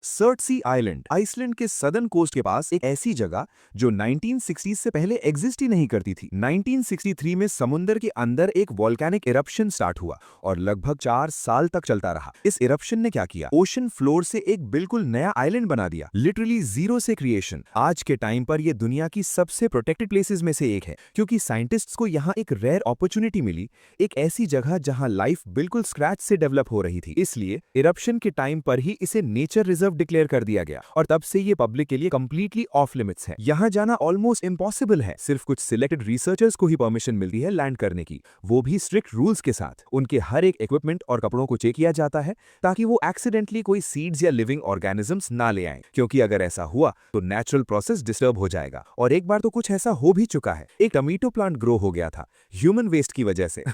सर्टसी island Iceland के southern coast के पास एक ऐसी जगह जो 1960 से पहले एग्जिस्ट ही नहीं करती थी। 1963 में समुंदर के अंदर एक वॉल्केनिक इरप्शन स्टार्ट हुआ और लगभग 4 साल तक चलता रहा। इस इरप्शन ने क्या किया, ओशन फ्लोर से एक बिल्कुल नया आइलैंड बना दिया, लिटरली जीरो से क्रिएशन। आज के टाइम पर यह दुनिया की सबसे प्रोटेक्टेड प्लेसेस में से एक है, क्योंकि साइंटिस्ट्स को यहाँ एक रेयर अपॉर्चुनिटी मिली, एक ऐसी जगह जहाँ लाइफ बिल्कुल स्क्रैच से डेवलप हो रही थी। इसलिए इरप्शन के टाइम पर ही इसे नेचर रिजर्व डिक्लेयर कर दिया गया और तब से ये पब्लिक के लिए कंप्लीटली ऑफ लिमिट्स है। यहाँ जाना ऑलमोस्ट इम्पॉसिबल है, सिर्फ कुछ सिलेक्टेड रिसर्चर्स को ही परमिशन मिलती है लैंड करने की, वो भी स्ट्रिक्ट रूल्स के साथ। उनके हर एक इक्विपमेंट और कपड़ों को चेक किया जाता है ताकि वो एक्सीडेंटली कोई सीड्स या लिविंग ऑर्गेनिजम्स ना ले आए, क्योंकि अगर ऐसा हुआ तो नेचुरल प्रोसेस डिस्टर्ब हो जाएगा। और एक बार तो कुछ ऐसा हो भी चुका है, एक टमेटो प्लांट ग्रो हो गया था ह्यूमन वेस्ट की वजह से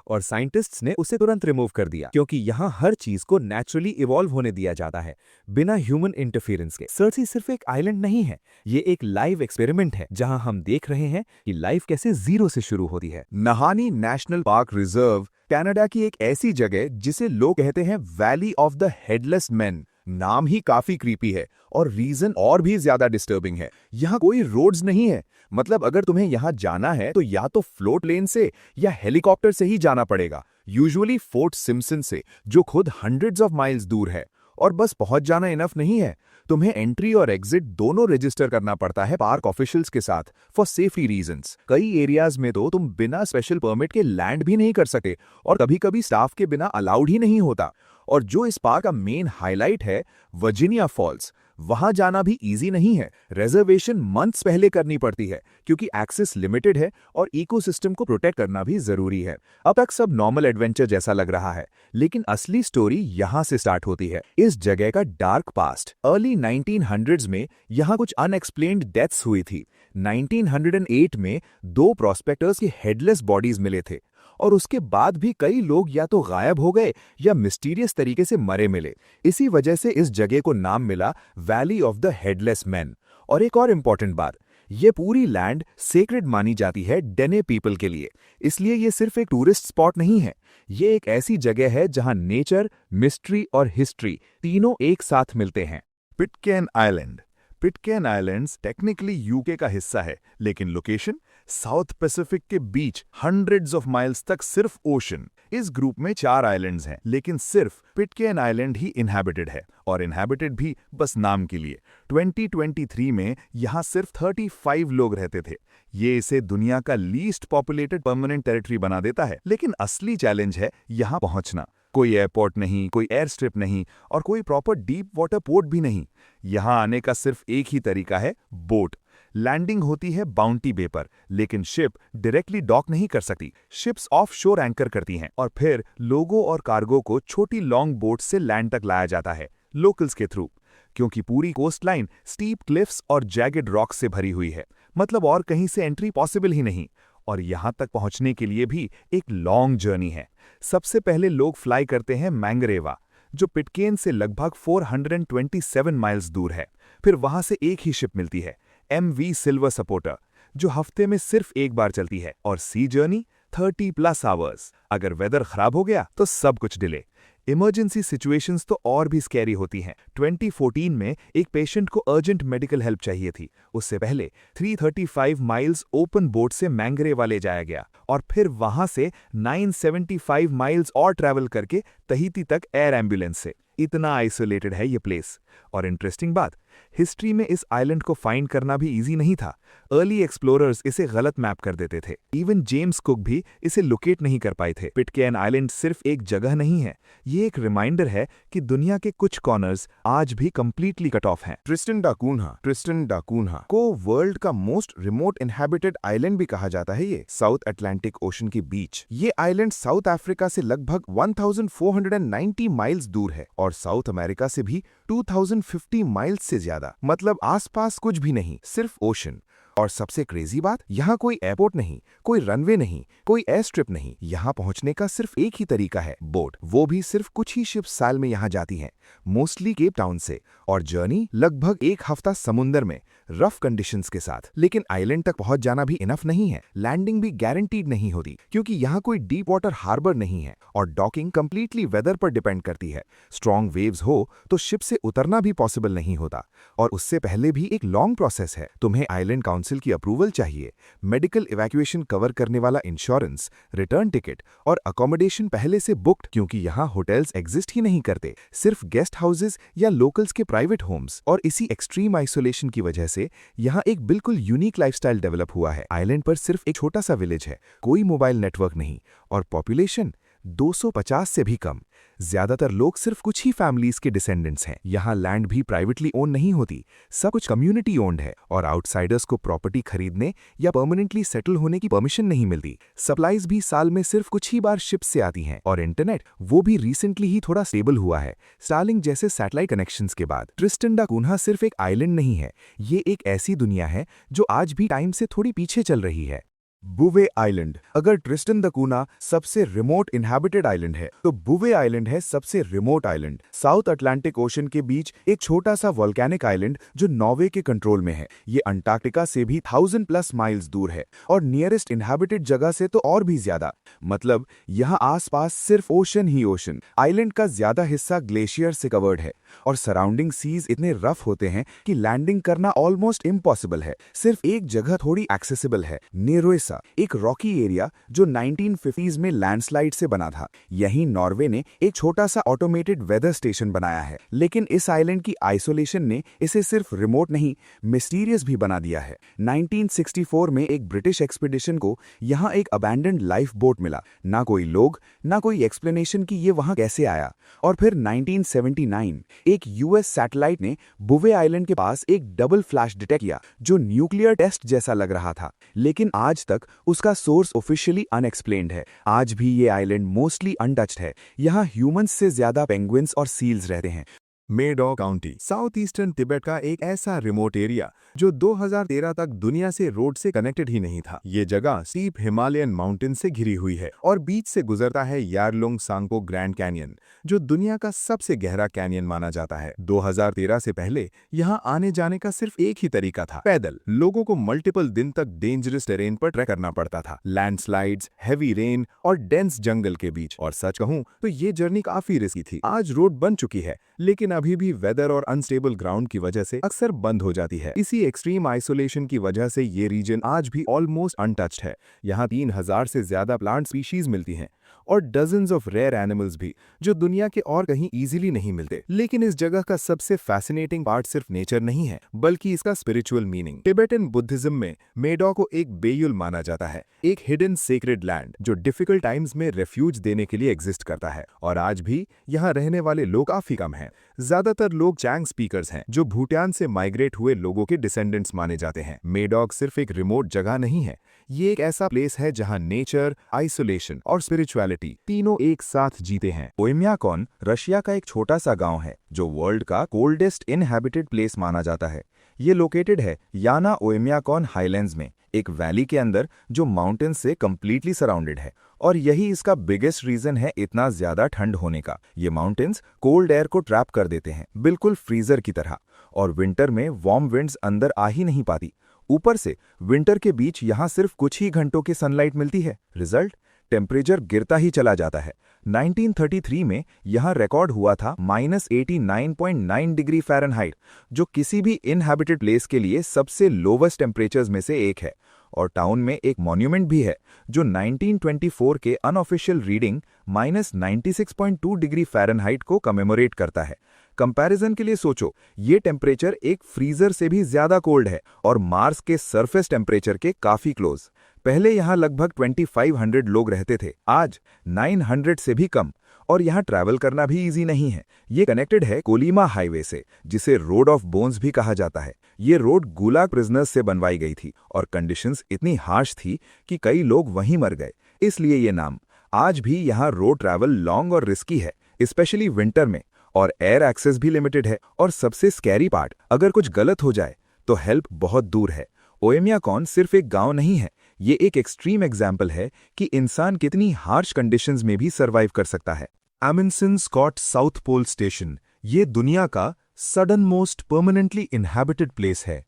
और साइंटिस्ट्स ने उसे तुरंत रिमूव कर दिया, क्योंकि यहाँ हर चीज को नेचुरली इवॉल्व होने दिया जाता है बिना ह्यूमन इंटरफेरेंस के। सर्टसी सिर्फ एक आइलैंड नहीं है, ये एक लाइव एक्सपेरिमेंट है जहां हम देख रहे हैं कि लाइफ कैसे जीरो से शुरू होती है। नहानी नेशनल पार्क रिजर्व कनाडा की एक ऐसी जगह जिसे लोग कहते हैं valley of the headless man. नाम ही काफी क्रीपी है और रीजन और भी ज्यादा डिस्टर्बिंग है। यहाँ कोई रोड्स नहीं है, मतलब अगर तुम्हें यहाँ जाना है तो या तो फ्लोट लेन से या हेलीकॉप्टर से ही जाना पड़ेगा, यूजुअली फोर्ट सिम्पसन से, जो खुद हंड्रेड्स ऑफ माइल्स दूर है। और बस पहुंच जाना इनफ नहीं है, तुम्हें एंट्री और एग्जिट दोनों रजिस्टर करना पड़ता है पार्क ऑफिशियल्स के साथ फॉर सेफ्टी रीजंस। कई एरियाज में तो तुम बिना स्पेशल परमिट के लैंड भी नहीं कर सकते और कभी-कभी स्टाफ के बिना अलाउड ही नहीं होता। और जो इस पार्क का मेन हाईलाइट है, वर्जीनिया फॉल्स, वहां जाना भी इजी नहीं है। रिजर्वेशन मंथ्स पहले करनी पड़ती है क्योंकि एक्सेस लिमिटेड है और इकोसिस्टम को प्रोटेक्ट करना भी जरूरी है। अब तक सब नॉर्मल एडवेंचर जैसा लग रहा है, लेकिन असली स्टोरी यहां से स्टार्ट होती है, इस जगह का डार्क पास्ट। अर्ली 1900s में यहां कुछ अनएक्सप्लेन्ड डेथ्स हुई थी। 1908 में 2 प्रोस्पेक्टर्स की हेडलेस बॉडीज मिले थे और उसके बाद भी कई लोग या तो गायब हो गए या मिस्टीरियस तरीके से मरे मिले। इसी वजह से इस जगह को नाम मिला valley of the headless man. और एक और इंपॉर्टेंट बात, ये पूरी लैंड सेक्रेड मानी जाती है डेने पीपल के लिए, इसलिए ये सिर्फ एक टूरिस्ट स्पॉट नहीं है, ये एक ऐसी जगह है जहां नेचर, मिस्ट्री और हिस्ट्री तीनों एक साथ मिलते हैं। पिटकेन आइलैंड। पिटकेन आइलैंड्स टेक्निकली यूके का हिस्सा है, लेकिन लोकेशन साउथ पैसिफिक के बीच हंड्रेड्स ऑफ माइल्स तक सिर्फ ओशन। इस ग्रुप में 4 आइलैंड्स हैं, लेकिन सिर्फ पिटकेन आइलैंड ही इनहैबिटेड है, और इनहैबिटेड भी बस नाम के लिए। 2023 में यहाँ सिर्फ 35 लोग रहते थे। ये इसे दुनिया का लीस्ट पॉपुलेटेड परमानेंट टेरिटरी बना देता है, लेकिन असली चैलेंज है यहाँ पहुँचना। कोई एयरपोर्ट नहीं, कोई एयर स्ट्रिप नहीं और कोई प्रॉपर डीप वाटर पोर्ट भी नहीं। यहाँ आने का सिर्फ एक ही तरीका है, बोट। लैंडिंग होती है बाउंटी बे पर, लेकिन शिप डायरेक्टली डॉक नहीं कर सकती। शिप्स ऑफ शोर एंकर करती हैं और फिर लोगों और कार्गो को छोटी लॉन्ग बोट से लैंड तक लाया जाता है, लोकल्स के थ्रू। क्योंकि पूरी कोस्ट लाइन स्टीप क्लिफ्स और जैगेड रॉक्स से भरी हुई है, मतलब और कहीं से एंट्री पॉसिबल ही नहीं। और यहाँ तक पहुँचने के लिए भी एक लॉन्ग जर्नी है। सबसे पहले लोग फ्लाई करते हैं मैंगरेवा, जो पिटकेन से लगभग 427 माइल्स दूर है। फिर वहां से एक ही शिप मिलती है, MV सिल्वर सपोर्टर, जो हफ्ते में सिर्फ एक बार चलती है। और सी जर्नी 30+ आवर्स। अगर वेदर खराब हो गया तो सब कुछ डिले। इमरजेंसी सिचुएशंस तो और भी स्कैरी होती हैं। 2014 में एक पेशेंट को अर्जेंट मेडिकल हेल्प चाहिए थी। उससे पहले 335 माइल्स ओपन बोट से मैंगरेवा ले जाया गया और फिर वहां से 975 माइल्स और ट्रैवल करके तहीती तक एयर एम्बुलेंस से। इतना आइसोलेटेड है ये प्लेस। और इंटरेस्टिंग बात, हिस्ट्री में इस आइलैंड को फाइंड करना भी इजी नहीं था। अर्ली एक्सप्लोरर्स इसे गलत मैप कर देते थे। इवन जेम्स कुक भी इसे लोकेट नहीं कर पाए थे। पिटकेन आइलैंड सिर्फ एक जगह नहीं है, ये एक रिमाइंडर है कि दुनिया के कुछ कॉर्नर्स आज भी कंप्लीटली कट ऑफ हैं। ट्रिस्टन डा कून्हा को वर्ल्ड का मोस्ट रिमोट इनहैबिटेड आइलैंड भी कहा जाता है। ये साउथ अटलांटिक ओशन के बीच। ये आइलैंड साउथ अफ्रीका से लगभग 1490 माइल्स दूर है और साउथ अमेरिका से भी 2050 माइल्स से ज्यादा। मतलब आसपास कुछ भी नहीं, सिर्फ ओशन। और सबसे क्रेजी बात, यहाँ कोई एयरपोर्ट नहीं, कोई रनवे नहीं, कोई एयर स्ट्रिप नहीं। यहाँ पहुंचने का सिर्फ एक ही तरीका है, बोट। वो भी सिर्फ कुछ ही शिप्स साल में यहाँ जाती हैं, मोस्टली केप टाउन से। और जर्नी लगभग एक हफ्ता समुंदर में, रफ कंडीशंस के साथ। लेकिन आइलैंड तक पहुंच जाना भी इनफ नहीं है, लैंडिंग भी गारंटीड नहीं होती, क्योंकि यहाँ कोई डीप वाटर हार्बर नहीं है और डॉकिंग कंप्लीटली वेदर पर डिपेंड करती है। स्ट्रॉन्ग वेव्स हो तो शिप से उतरना भी पॉसिबल नहीं होता, और उससे पहले भी एक लॉन्ग प्रोसेस है। तुम्हें आइलैंड काउंसिल की अप्रूवल चाहिए, मेडिकल इवैक्यूएशन कवर करने वाला इंश्योरेंस, रिटर्न टिकट और अकोमोडेशन पहले से बुक्ड, क्योंकि यहाँ होटल्स एग्जिस्ट ही नहीं करते, सिर्फ गेस्ट हाउसेज या लोकल्स के प्राइवेट होम्स। और इसी एक्सट्रीम आइसोलेशन की वजह से यहाँ एक बिल्कुल यूनिक लाइफस्टाइल डेवलप हुआ है। आइलैंड पर सिर्फ एक छोटा सा विलेज है, कोई मोबाइल नेटवर्क नहीं, और पॉपुलेशन 250 से भी कम। ज्यादातर लोग सिर्फ कुछ ही फैमिलीज के डिसेंडेंट्स हैं। यहाँ लैंड भी प्राइवेटली ओन नहीं होती, सब कुछ कम्युनिटी ओन्ड है, और आउटसाइडर्स को प्रॉपर्टी खरीदने या परमानेंटली सेटल होने की परमिशन नहीं मिलती। सप्लाईज भी साल में सिर्फ कुछ ही बार शिप से आती हैं, और इंटरनेट वो भी रिसेंटली ही थोड़ा स्टेबल हुआ है, स्टारलिंक जैसे सैटेलाइट कनेक्शंस के बाद। ट्रिस्टन डा कून्हा सिर्फ एक आइलैंड नहीं है, ये एक ऐसी दुनिया है जो आज भी टाइम से थोड़ी पीछे चल रही है। Bouvier island. अगर ट्रिस्टन द कूना सबसे रिमोट इनहैबिटेड आइलैंड है, तो बुवे आइलैंड है सबसे remote island. South Atlantic ocean के बीच एक छोटा सा वोल्केनिक आइलैंड जो नॉर्वे के कंट्रोल में है। ये अंटार्कटिका से भी 1000+ माइल्स दूर है, और नियरेस्ट इनहैबिटेड जगह से तो और भी ज्यादा। मतलब यहाँ आसपास सिर्फ ओशन ही ओशन। आइलैंड का ज्यादा हिस्सा ग्लेशियर से कवर्ड है, और सराउंडिंग सीज इतने रफ होते हैं कि लैंडिंग करना ऑलमोस्ट इम्पॉसिबल है। सिर्फ एक जगह थोड़ी एक्सेसिबल है, नेरोएसा, एक रॉकी एरिया जो 1950s में लैंडस्लाइड से बना था। यहीं नॉर्वे ने एक छोटा सा ऑटोमेटेड वेदर स्टेशन बनाया है। लेकिन इस आइलैंड की आइसोलेशन ने इसे सिर्फ रिमोट नहीं, मिस्टीरियस भी बना दिया है। 1964 में एक ब्रिटिश एक्सपीडिशन को यहाँ एक अबैंडन्ड लाइफ बोट मिला। ना कोई लोग, ना कोई एक्सप्लेनेशन कि ये वहां कैसे आया। और फिर 1979 एक यूएस सैटेलाइट ने बुवे आइलैंड के पास एक डबल फ्लैश डिटेक्ट किया, जो न्यूक्लियर टेस्ट जैसा लग रहा था। लेकिन आज तक उसका सोर्स ऑफिशियली अनएक्सप्लेन्ड है। आज भी ये आइलैंड मोस्टली अनटच्ड है। यहाँ ह्यूमंस से ज्यादा पेंगुइन्स और सील्स रहते हैं। मेडॉ काउंटी साउथ ईस्टर्न तिब्बत का एक ऐसा रिमोट एरिया जो 2013 तक दुनिया से रोड से कनेक्टेड ही नहीं था। ये जगह स्टीप हिमालयन माउंटेन से घिरी हुई है, और बीच से गुजरता है यारलुंग सांगपो ग्रैंड कैनियन, जो दुनिया का सबसे गहरा कैनियन माना जाता है। 2013 से पहले यहाँ आने जाने का सिर्फ एक ही तरीका था, पैदल। लोगों को मल्टीपल दिन तक डेंजरस टेरेन पर ट्रैक करना पड़ता था, लैंडस्लाइड्स, हेवी रेन और डेंस जंगल के बीच। और सच कहूं तो ये जर्नी काफी रिस्की थी। आज रोड बन चुकी है, लेकिन अभी भी वेदर और अनस्टेबल ग्राउंड की वजह से अक्सर बंद हो जाती है। इसी एक्सट्रीम आइसोलेशन की वजह से ये रीजन आज भी ऑलमोस्ट अनटच्ड है। यहाँ 3000 से ज्यादा प्लांट स्पीशीज मिलती हैं, और डजन्स ऑफ रेयर एनिमल्स भी, जो दुनिया के और कहीं इजीली नहीं मिलते। लेकिन इस जगह का सबसे फैसिनेटिंग पार्ट सिर्फ नेचर नहीं है, बल्कि इसका स्पिरिचुअल मीनिंग। टिबेटन बुद्धिज्म में मेडॉ को एक बेयुल माना जाता है, एक हिडन सेक्रेड लैंड जो डिफिकल्ट टाइम्स में रेफ्यूज देने के लिए एग्जिस्ट करता है। और आज भी यहाँ रहने वाले लोग काफी कम हैं। ज्यादातर लोग चैंग स्पीकर्स हैं, जो भूटान से माइग्रेट हुए लोगों के डिसेंडेंट्स माने जाते हैं। मेडॉ सिर्फ एक रिमोट जगह नहीं है, ये एक ऐसा प्लेस है जहां नेचर, आइसोलेशन और स्पिरिचुअलिटी तीनों एक साथ जीते हैं। ओयम्याकॉन रशिया का एक छोटा सा गांव है, जो वर्ल्ड का कोल्डेस्ट इनहैबिटेड प्लेस माना जाता है। ये लोकेटेड है याना ओयम्याकॉन हाईलैंड्स में, एक वैली के अंदर जो माउंटेन से कंप्लीटली सराउंडेड है। और यही इसका बिगेस्ट रीजन है इतना ज्यादा ठंड होने का। ये माउंटेन्स कोल्ड एयर को ट्रैप कर देते हैं, बिल्कुल फ्रीजर की तरह, और विंटर में वार्म विंड्स अंदर आ ही नहीं पाती। ऊपर से विंटर के बीच यहाँ सिर्फ कुछ ही घंटों की सनलाइट मिलती है। रिजल्ट, टेम्परेचर गिरता ही चला जाता है। 1933 में यहाँ रिकॉर्ड हुआ था -89.9 डिग्री फ़ारेनहाइट, जो किसी भी इनहैबिटेड प्लेस के लिए सबसे लोवेस्ट टेम्परेचर्स में से एक है। और टाउन में एक मॉन्यूमेंट भी है जो 1924 के अनऑफिशियल रीडिंग -96.2 डिग्री फ़ारेनहाइट को कमेमोरेट करता है। कंपैरिजन के लिए सोचो, ये टेम्परेचर एक फ्रीजर से भी ज्यादा कोल्ड है, और मार्स के सरफेस टेम्परेचर के काफी क्लोज। पहले यहाँ लगभग 2500 लोग रहते थे, आज 900 से भी कम। और यहाँ ट्रैवल करना भी इजी नहीं है। ये कनेक्टेड है कोलीमा हाईवे से, जिसे रोड ऑफ बोन्स भी कहा जाता है। ये रोड गुलाग प्रिजनर्स से बनवाई गई थी, और कंडीशंस इतनी हार्श थी कि कई लोग वहीं मर गए, इसलिए ये नाम। आज भी यहाँ रोड ट्रैवल लॉन्ग और रिस्की है, स्पेशली विंटर में, और एयर एक्सेस भी लिमिटेड है। और सबसे स्कैरी पार्ट, अगर कुछ गलत हो जाए तो हेल्प बहुत दूर है। ओयम्याकॉन सिर्फ एक गांव नहीं है, ये एक एक्सट्रीम एग्जाम्पल है कि इंसान कितनी हार्श कंडीशंस में भी सर्वाइव कर सकता है। एमिन्सन स्कॉट साउथ पोल स्टेशन, ये दुनिया का sudden most permanently inhabited place है।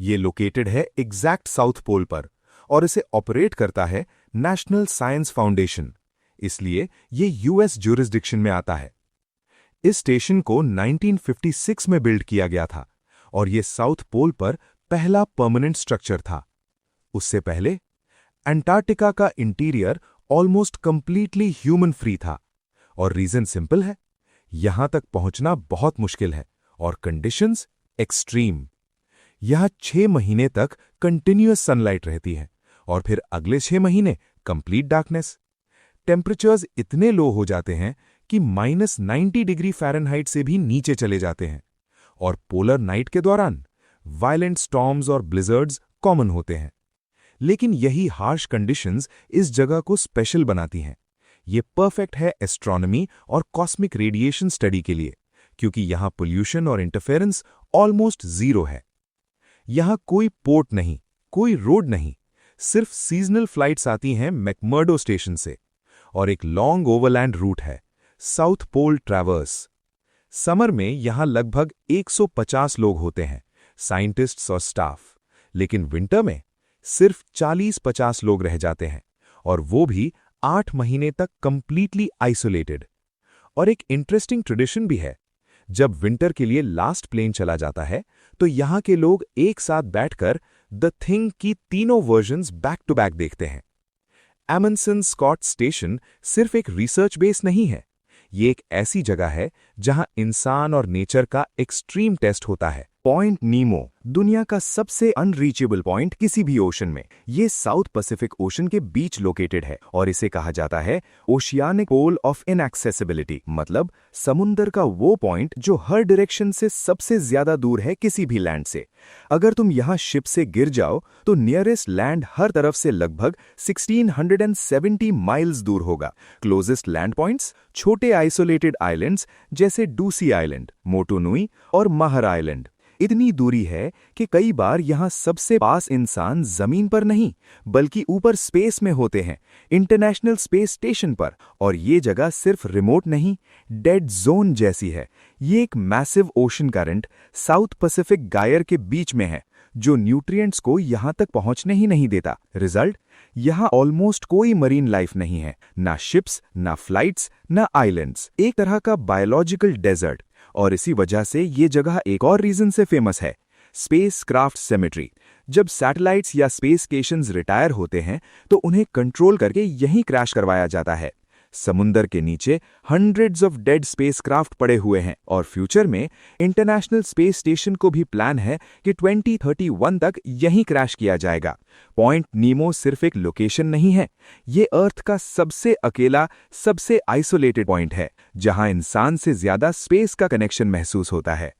ये लोकेटेड है एग्जैक्ट साउथ पोल पर और इसे ऑपरेट करता है नेशनल साइंस फाउंडेशन, इसलिए ये यूएस ज्यूरिसडिक्शन में आता है। इस स्टेशन को 1956 में बिल्ड किया गया था और ये साउथ पोल पर पहला परमानेंट स्ट्रक्चर था। उससे पहले अंटार्कटिका का interior almost completely human free था और रीजन सिंपल है, यहां तक पहुंचना बहुत मुश्किल है और कंडीशंस एक्सट्रीम। यहां 6 महीने तक कंटिन्यूअस सनलाइट रहती है और फिर अगले 6 महीने कंप्लीट डार्कनेस। टेम्परेचर्स इतने लो हो जाते हैं कि -90 डिग्री फ़ारेनहाइट से भी नीचे चले जाते हैं और पोलर नाइट के दौरान वायलेंट स्टॉर्म्स और ब्लिजर्ड्स कॉमन होते हैं। लेकिन यही हार्श कंडीशंस इस जगह को स्पेशल बनाती हैं। ये परफेक्ट है एस्ट्रोनॉमी और कॉस्मिक रेडिएशन स्टडी के लिए, क्योंकि यहां पोल्यूशन और इंटरफेरेंस ऑलमोस्ट जीरो है। यहां कोई पोर्ट नहीं, कोई रोड नहीं, सिर्फ सीजनल फ्लाइट्स आती हैं मैकमर्डो स्टेशन से और एक लॉन्ग ओवरलैंड रूट है, साउथ पोल ट्रैवर्स। समर में यहां लगभग 150 लोग होते हैं, साइंटिस्ट्स और स्टाफ, लेकिन विंटर में सिर्फ 40-50 लोग रह जाते हैं और वो भी 8 महीने तक कंप्लीटली आइसोलेटेड। और एक इंटरेस्टिंग ट्रेडिशन भी है, जब विंटर के लिए लास्ट प्लेन चला जाता है तो यहां के लोग एक साथ बैठकर द थिंग की तीनों वर्जन्स बैक टू बैक देखते हैं। एमंडसन स्कॉट स्टेशन सिर्फ एक रिसर्च बेस नहीं है, ये एक ऐसी जगह है जहां इंसान और नेचर का एक्सट्रीम टेस्ट होता है। पॉइंट नीमो दुनिया का सबसे अनरीचेबल पॉइंट किसी भी ओशन में। ये साउथ पैसिफिक ओशन के बीच लोकेटेड है और इसे कहा जाता है ओशियानिक पोल ऑफ इनएक्सेसिबिलिटी, मतलब समुंदर का वो पॉइंट जो हर डायरेक्शन से सबसे ज्यादा दूर है किसी भी लैंड से। अगर तुम यहां शिप से गिर जाओ तो नियरेस्ट लैंड हर तरफ से लगभग 1670 माइल्स दूर होगा। क्लोजेस्ट लैंड पॉइंट्स छोटे आइसोलेटेड आइलैंड्स जैसे डूसी आइलैंड, मोटोनुई और माहर आइलैंड। इतनी दूरी है कि कई बार यहां सबसे पास इंसान जमीन पर नहीं बल्कि ऊपर स्पेस में होते हैं, इंटरनेशनल स्पेस स्टेशन पर। और ये जगह सिर्फ रिमोट नहीं, डेड जोन जैसी है। ये एक massive ocean current south Pacific गायर के बीच में है जो न्यूट्रिएंट्स को यहां तक पहुंचने ही नहीं देता। रिजल्ट, यहां ऑलमोस्ट कोई मरीन लाइफ नहीं है, ना शिप्स, ना फ्लाइट्स, ना आइलैंड्स, एक तरह का बायोलॉजिकल डेजर्ट। और इसी वजह से ये जगह एक और रीजन से फेमस है, स्पेस क्राफ्ट सिमेट्री। जब सैटेलाइट्स या स्पेस स्टेशंस रिटायर होते हैं तो उन्हें कंट्रोल करके यहीं क्रैश करवाया जाता है। समुंदर के नीचे हंड्रेड्स ऑफ डेड स्पेसक्राफ्ट पड़े हुए हैं और फ्यूचर में इंटरनेशनल स्पेस स्टेशन को भी प्लान है कि 2031 तक यहीं क्रैश किया जाएगा। पॉइंट नीमो सिर्फ एक लोकेशन नहीं है, ये अर्थ का सबसे अकेला, सबसे आइसोलेटेड पॉइंट है जहां इंसान से ज्यादा स्पेस का कनेक्शन महसूस होता है।